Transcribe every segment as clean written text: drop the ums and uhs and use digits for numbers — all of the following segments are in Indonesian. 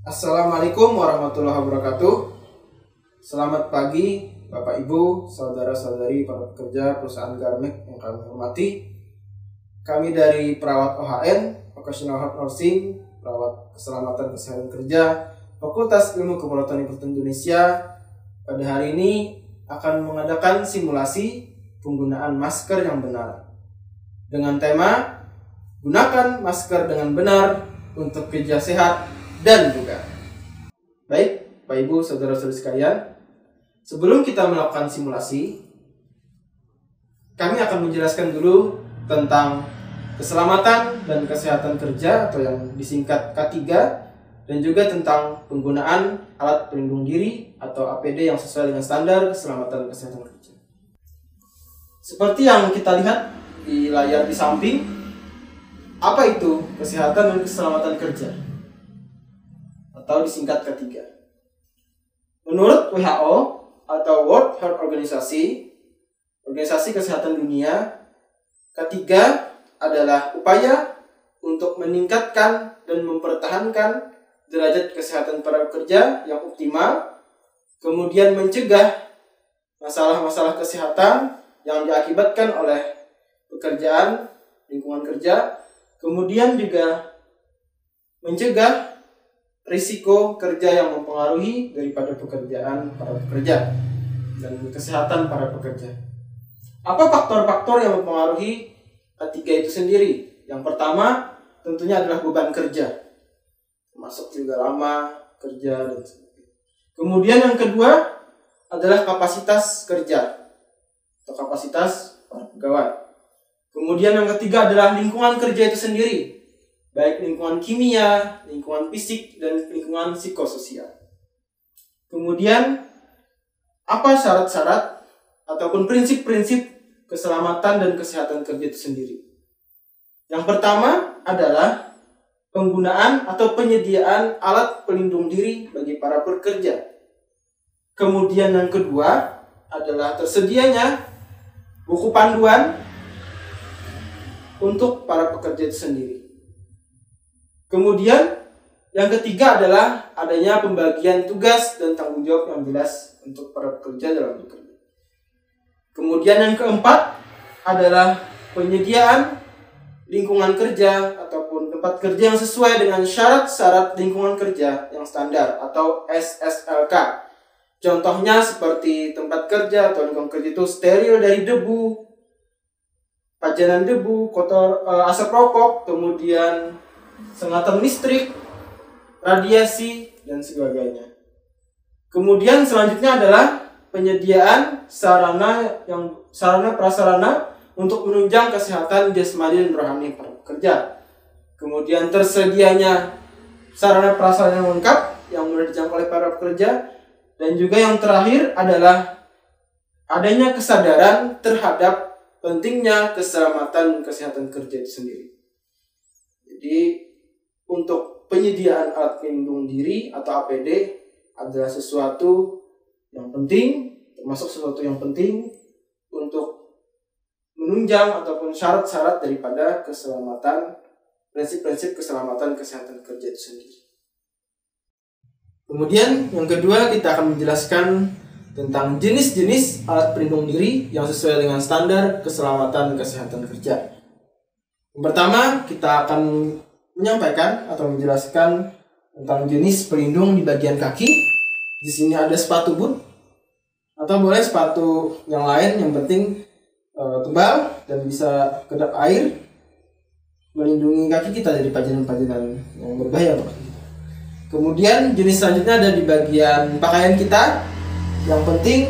Assalamualaikum warahmatullahi wabarakatuh. Selamat pagi Bapak Ibu, saudara-saudari para pekerja perusahaan Garmek yang kami hormati. Kami dari perawat OHN, Occupational Health Nursing, perawat keselamatan kesehatan kerja, Fakultas Ilmu Keperawatan Universitas Indonesia, pada hari ini akan mengadakan simulasi penggunaan masker yang benar dengan tema gunakan masker dengan benar untuk kerja sehat dan bugar. Baik, Bapak Ibu, saudara-saudari sekalian, sebelum kita melakukan simulasi, kami akan menjelaskan dulu tentang keselamatan dan kesehatan kerja atau yang disingkat K3, dan juga tentang penggunaan alat pelindung diri atau APD yang sesuai dengan standar keselamatan dan kesehatan kerja. Seperti yang kita lihat di layar di samping, apa itu kesehatan dan keselamatan kerja atau disingkat K3? Menurut WHO atau World Health Organization, Organisasi Kesehatan Dunia, K3 adalah upaya untuk meningkatkan dan mempertahankan derajat kesehatan para pekerja yang optimal, kemudian mencegah masalah-masalah kesehatan yang diakibatkan oleh pekerjaan, lingkungan kerja, kemudian juga mencegah risiko kerja yang mempengaruhi daripada pekerjaan para pekerja dan kesehatan para pekerja. Apa faktor-faktor yang mempengaruhi K3 itu sendiri? Yang pertama tentunya adalah beban kerja, termasuk juga lama kerja dan sebagainya. Kemudian yang kedua adalah kapasitas kerja atau kapasitas para pegawai. Kemudian yang ketiga adalah lingkungan kerja itu sendiri, baik lingkungan kimia, lingkungan fisik, dan lingkungan psikososial. Kemudian, apa syarat-syarat ataupun prinsip-prinsip keselamatan dan kesehatan kerja itu sendiri? Yang pertama adalah penggunaan atau penyediaan alat pelindung diri bagi para pekerja. Kemudian yang kedua adalah tersedianya buku panduan untuk para pekerja itu sendiri. Kemudian yang ketiga adalah adanya pembagian tugas dan tanggung jawab yang jelas untuk para pekerja dalam bekerja. Kemudian yang keempat adalah penyediaan lingkungan kerja ataupun tempat kerja yang sesuai dengan syarat-syarat lingkungan kerja yang standar atau SSLK. Contohnya seperti tempat kerja atau lingkungan kerja itu steril dari debu, pajanan debu, kotor, asap rokok, kemudian sengatan listrik, radiasi, dan sebagainya. Kemudian selanjutnya adalah penyediaan sarana prasarana untuk menunjang kesehatan jasmani dan rohani para pekerja. Kemudian tersedianya sarana prasarana yang lengkap yang mudah dijangkau oleh para pekerja, dan juga yang terakhir adalah adanya kesadaran terhadap pentingnya keselamatan dan kesehatan kerja itu sendiri. Jadi untuk penyediaan alat pelindung diri atau APD adalah sesuatu yang penting, termasuk sesuatu yang penting untuk menunjang ataupun syarat-syarat daripada keselamatan, prinsip-prinsip keselamatan kesehatan kerja itu sendiri. Kemudian yang kedua kita akan menjelaskan tentang jenis-jenis alat pelindung diri yang sesuai dengan standar keselamatan kesehatan kerja. Yang pertama kita akan menyampaikan atau menjelaskan tentang jenis pelindung di bagian kaki. Di sini ada sepatu boot atau boleh sepatu yang lain, yang penting tebal dan bisa kedap air, melindungi kaki kita dari pajanan-pajanan yang berbahaya. Kemudian jenis selanjutnya ada di bagian pakaian kita. Yang penting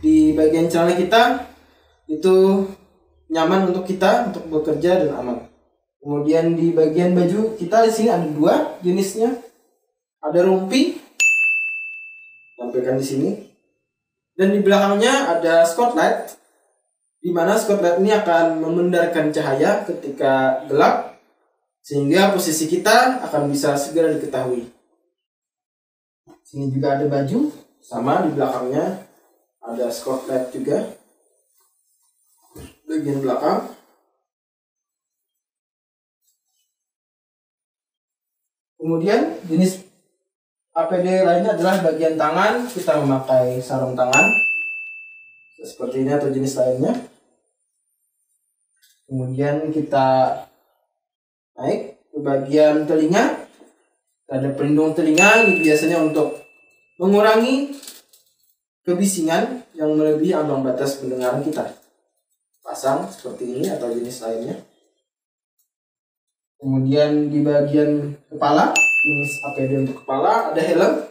di bagian celana kita itu nyaman untuk kita untuk bekerja dan aman. Kemudian di bagian baju kita di sini ada dua jenisnya. Ada rompi, tampilkan di sini. Dan di belakangnya ada spotlight, di mana spotlight ini akan memendarkan cahaya ketika gelap, sehingga posisi kita akan bisa segera diketahui. Sini juga ada baju, sama di belakangnya ada spotlight juga. Bagian belakang. Kemudian jenis APD lainnya adalah bagian tangan, kita memakai sarung tangan seperti ini atau jenis lainnya. Kemudian kita naik ke bagian telinga, ada pelindung telinga. Ini biasanya untuk mengurangi kebisingan yang melebihi ambang batas pendengaran kita. Pasang seperti ini atau jenis lainnya. Kemudian di bagian kepala, jenis APD untuk kepala, ada helm.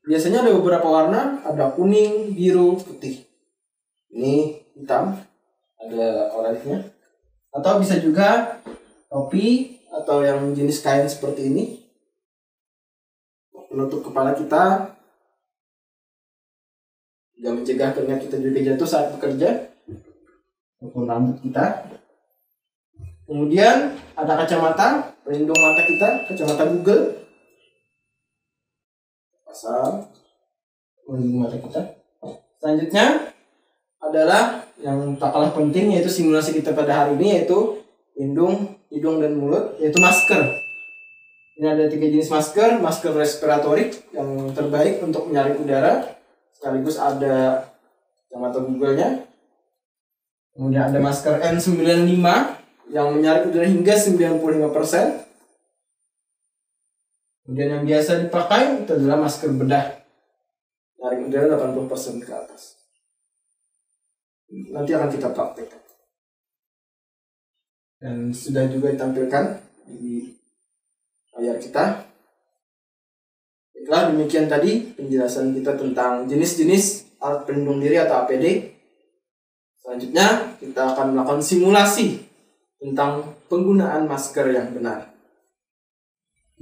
Biasanya ada beberapa warna, ada kuning, biru, putih. Ini hitam, ada oranye. Atau bisa juga topi atau yang jenis kain seperti ini. Penutup kepala kita juga mencegah keringat kita juga jatuh saat bekerja maupun rambut kita. Kemudian ada kacamata, pelindung mata kita, kacamata Google. Pasang pelindung mata kita. Selanjutnya adalah yang tak kalah penting, yaitu simulasi kita pada hari ini, yaitu hidung dan mulut, yaitu masker. Ini ada 3 jenis masker. Masker respiratorik yang terbaik untuk menyaring udara, sekaligus ada kacamata Google-nya. Kemudian ada masker N95 yang menyaring udara hingga 95%. Kemudian yang biasa dipakai itu adalah masker bedah, menyaring udara 80% ke atas. Nanti akan kita praktekkan. Dan sudah juga ditampilkan di layar kita. Baiklah, demikian tadi penjelasan kita tentang jenis-jenis alat pelindung diri atau APD. Selanjutnya kita akan melakukan simulasi tentang penggunaan masker yang benar.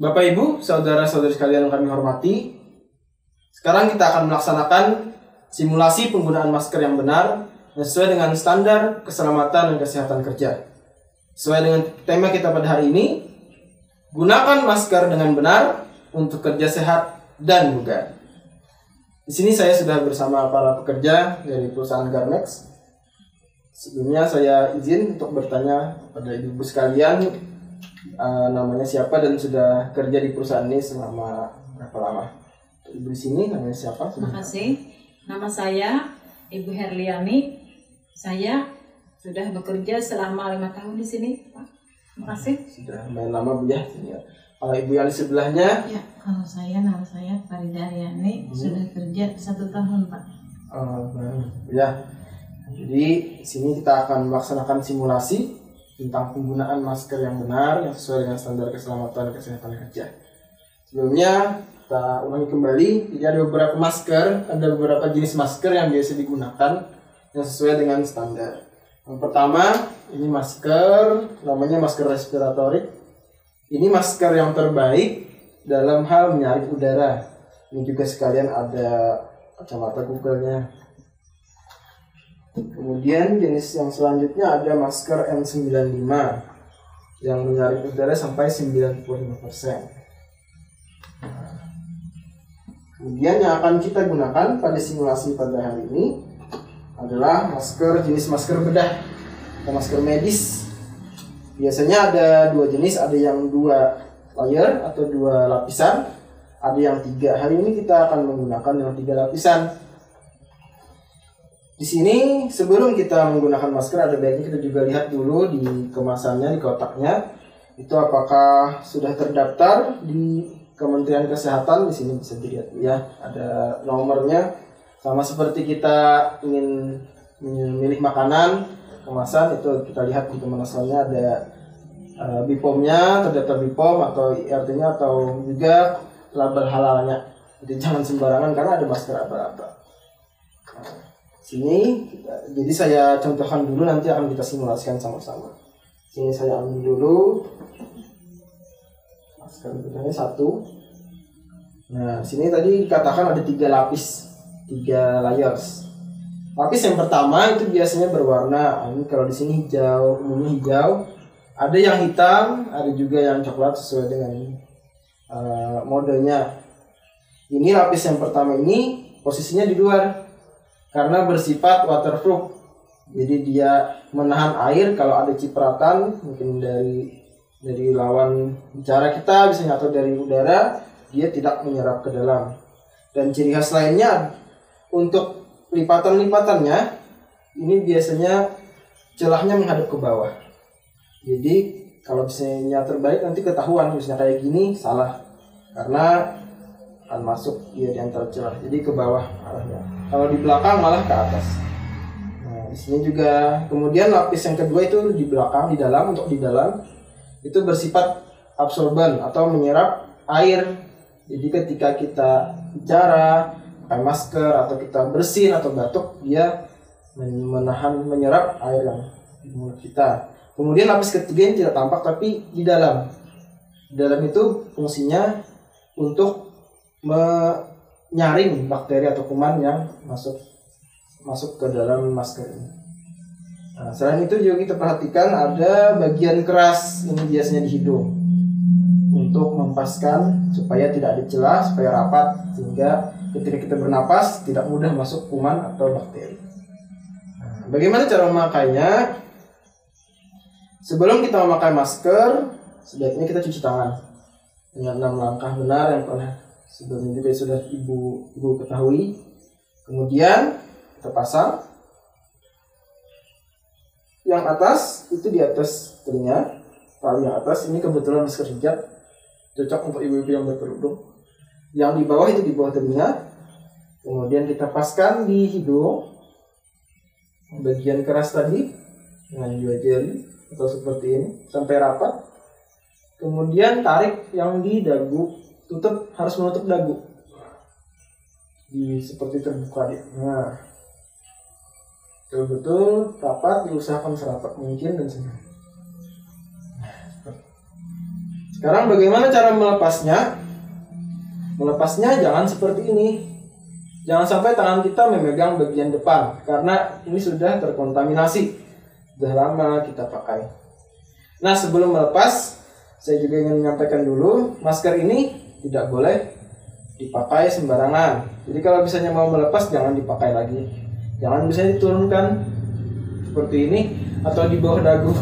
Bapak Ibu, saudara-saudari sekalian yang kami hormati, sekarang kita akan melaksanakan simulasi penggunaan masker yang benar sesuai dengan standar keselamatan dan kesehatan kerja. Sesuai dengan tema kita pada hari ini, gunakan masker dengan benar untuk kerja sehat dan bugar. Di sini saya sudah bersama para pekerja dari perusahaan Garmex. Sebelumnya saya izin untuk bertanya pada ibu sekalian, namanya siapa dan sudah kerja di perusahaan ini selama berapa lama? Ibu di sini namanya siapa? Terima kasih. Nama saya Ibu Herliani. Saya sudah bekerja selama 5 tahun di sini, Pak. Terima kasih. Sudah main lama Bu ya. Kalau Ibu yang di sebelahnya? Ya, kalau nama saya Farida Aryani, sudah kerja 1 tahun, Pak. Ya. Jadi di sini kita akan melaksanakan simulasi tentang penggunaan masker yang benar yang sesuai dengan standar keselamatan dan kesehatan kerja. Sebelumnya kita ulangi kembali. Jadi ada beberapa masker, ada beberapa jenis masker yang biasa digunakan yang sesuai dengan standar. Yang pertama, ini masker, namanya masker respiratorik. Ini masker yang terbaik dalam hal menyaring udara. Ini juga sekalian ada kacamata Google-nya. Kemudian jenis yang selanjutnya ada masker N95 yang menyaring udara sampai 95%. Kemudian yang akan kita gunakan pada simulasi pada hari ini adalah jenis masker bedah atau masker medis. Biasanya ada 2 jenis, ada yang 2 layer atau 2 lapisan, ada yang 3. Hari ini kita akan menggunakan yang 3 lapisan. Di sini sebelum kita menggunakan masker, ada baiknya kita juga lihat dulu di kemasannya, di kotaknya, itu apakah sudah terdaftar di Kementerian Kesehatan. Di sini bisa dilihat ya, ada nomornya. Sama seperti kita ingin memilih makanan kemasan, itu kita lihat di kemasannya ada BPOM-nya, terdaftar BPOM atau IRT-nya atau juga label halalnya. Jadi jangan sembarangan karena ada masker apa-apa. Sini jadi saya contohkan dulu, nanti akan kita simulasikan sama-sama. Sini saya ambil dulu masker bedahnya 1. Nah, sini tadi dikatakan ada 3 lapis, 3 layers. Lapis yang pertama itu biasanya berwarna, ini kalau di sini hijau, umumnya hijau. Ada yang hitam, ada juga yang coklat sesuai dengan modenya. Ini lapis yang pertama ini posisinya di luar karena bersifat waterproof. Jadi dia menahan air kalau ada cipratan mungkin dari lawan bicara kita biasanya atau dari udara, dia tidak menyerap ke dalam. Dan ciri khas lainnya untuk lipatan-lipatannya ini biasanya celahnya menghadap ke bawah. Jadi kalau misalnya terbaik nanti ketahuan misalnya kayak gini salah karena akan masuk dia di antara celah. Jadi ke bawah arahnya. Kalau di belakang malah ke atas. Nah, di sini juga kemudian lapis yang kedua itu di belakang, di dalam, untuk di dalam itu bersifat absorban atau menyerap air. Jadi ketika kita bicara, pakai masker atau kita bersin atau batuk, dia menyerap air yang di mulut kita. Kemudian lapis ketiga yang tidak tampak tapi di dalam. Di dalam itu fungsinya untuk menyaring bakteri atau kuman yang masuk ke dalam masker ini. Nah, selain itu juga kita perhatikan ada bagian keras ini biasanya di hidung untuk mempaskan supaya tidak ada celah, supaya rapat sehingga ketika kita bernapas tidak mudah masuk kuman atau bakteri. Nah, bagaimana cara memakainya? Sebelum kita memakai masker, sebaiknya kita cuci tangan dengan 6 langkah benar yang pernah sebelumnya juga sudah ibu ketahui. Kemudian kita pasang yang atas itu di atas telinga, tali yang atas ini kebetulan masker hijab, cocok untuk ibu-ibu yang berkerudung. Yang di bawah itu di bawah telinga. Kemudian kita paskan di hidung bagian keras tadi dengan 2 jari atau seperti ini sampai rapat. Kemudian tarik yang di dagu, harus menutup dagu. Seperti terbuka dia. Nah, betul-betul rapat, diusahakan serapat mungkin dan sebagainya. Sekarang bagaimana cara melepasnya? Melepasnya jangan seperti ini. Jangan sampai tangan kita memegang bagian depan karena ini sudah terkontaminasi. Sudah lama kita pakai. Nah, sebelum melepas, saya juga ingin menyampaikan dulu, masker ini tidak boleh dipakai sembarangan. Jadi kalau misalnya mau melepas jangan dipakai lagi. Jangan bisa diturunkan seperti ini atau di bawah dagu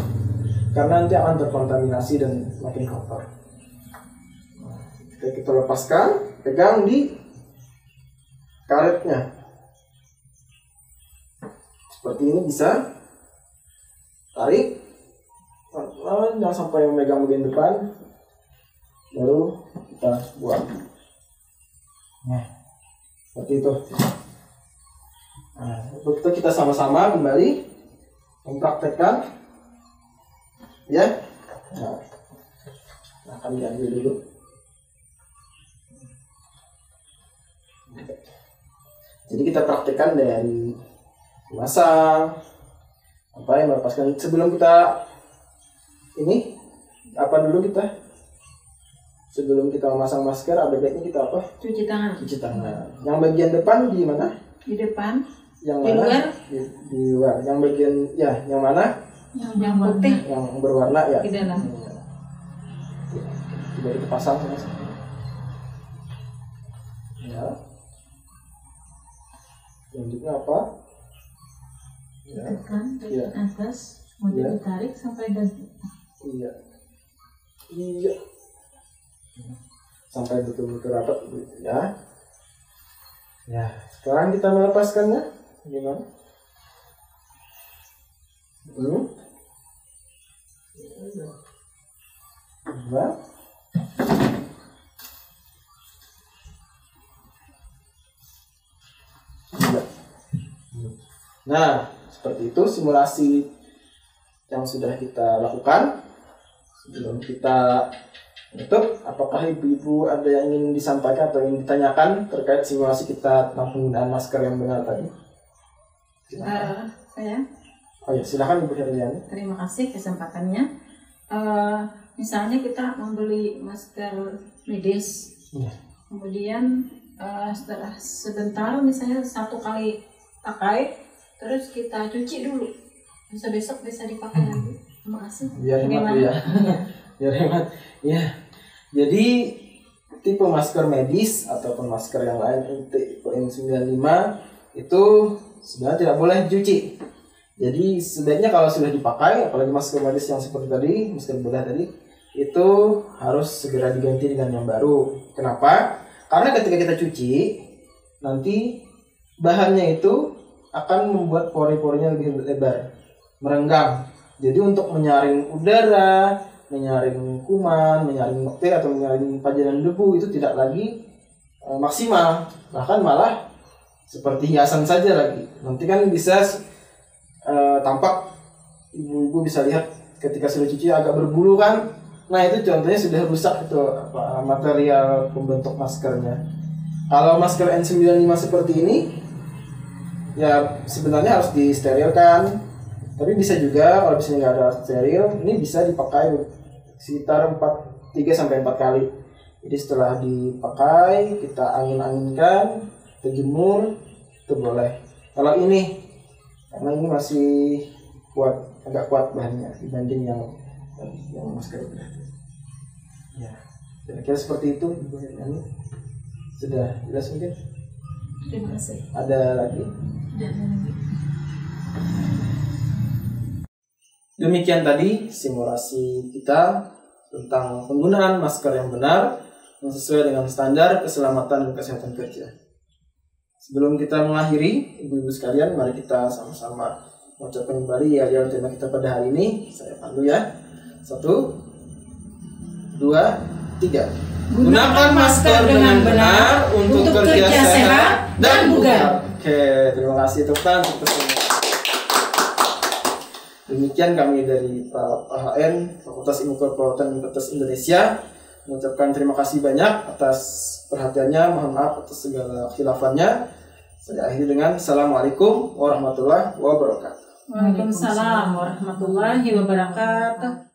karena nanti akan terkontaminasi dan makin kotor. Nah, kita lepaskan, pegang di karetnya. Seperti ini bisa. Tarik. Jangan sampai memegang bagian depan. Baru kita buang. Nah, seperti itu. Nah, untuk itu kita sama-sama kembali mempraktekkan, ya. Nah, akan diambil dulu. Jadi kita praktekkan dari memasang, apa yang melepaskan. Sebelum kita ini, apa dulu kita? Sebelum kita memasang masker, ada baiknya kita apa? Cuci tangan. Cuci tangan. Yang bagian depan di mana? Di depan. Yang di mana? luar. Di luar. Yang bagian, ya, yang mana? Yang putih. Yang berwarna ya. Di dalam. Ya. Coba kita pasang. Ya. Selanjutnya apa? Ya. Tekan dari Ya. atas, kemudian ditarik sampai dagu. Iya. Iya. Sampai betul-betul rapat ya. Ya, sekarang kita melepaskannya. Gimana? Nah. Nah, seperti itu simulasi yang sudah kita lakukan. Sebelum kita tutup, apakah ibu-ibu ada yang ingin disampaikan atau ingin ditanyakan terkait simulasi kita tentang penggunaan masker yang benar tadi? Saya. Oh ya, silakan Ibu Herliani. Terima kasih kesempatannya. Misalnya kita membeli masker medis, kemudian setelah sebentar, misalnya 1 kali pakai, terus kita cuci dulu, besok bisa dipakai lagi. Terima kasih. Biar hemat ya. Biar hemat. Ya. Jadi tipe masker medis ataupun masker yang lain tipe N95 itu sebenarnya tidak boleh dicuci. Jadi sebaiknya kalau sudah dipakai, apalagi masker medis yang seperti tadi, masker bedah tadi, itu harus segera diganti dengan yang baru. Kenapa? Karena ketika kita cuci, nanti bahannya itu akan membuat pori-porinya lebih lebar, merenggang. Jadi untuk menyaring udara, menyaring kuman, menyaring bakteri atau menyaring pajanan debu itu tidak lagi maksimal, bahkan malah seperti hiasan saja lagi. Nanti kan bisa tampak, ibu-ibu bisa lihat ketika sudah cuci agak berbulu kan. Nah itu contohnya sudah rusak itu material pembentuk maskernya. Kalau masker N95 seperti ini ya sebenarnya harus disterilkan, tapi bisa juga kalau misalnya nggak ada steril, ini bisa dipakai sekitar 3-4 kali. Jadi setelah dipakai kita angin-anginkan, kita jemur, itu boleh. Kalau ini karena ini masih kuat, agak kuat bahannya dibanding yang masker udah. Ya, kira-kira seperti itu Ibu Hermiani. Sudah jelas mungkin? Terima kasih. Ada lagi? Demikian tadi simulasi kita tentang penggunaan masker yang benar yang sesuai dengan standar keselamatan dan kesehatan kerja. Sebelum kita mengakhiri, ibu-ibu sekalian, mari kita sama-sama mengucapkan kembali ya tema kita pada hari ini. Saya pandu ya. 1, 2, 3. Gunakan masker dengan benar untuk kerja sehat dan bugar. Oke, terima kasih teman-teman. Demikian kami dari PHN Fakultas Ilmu Keperawatan Universitas Indonesia mengucapkan terima kasih banyak atas perhatiannya. Mohon maaf atas segala khilafannya. Saya akhiri dengan Assalamualaikum warahmatullahi wabarakatuh. Waalaikumsalam warahmatullahi wabarakatuh.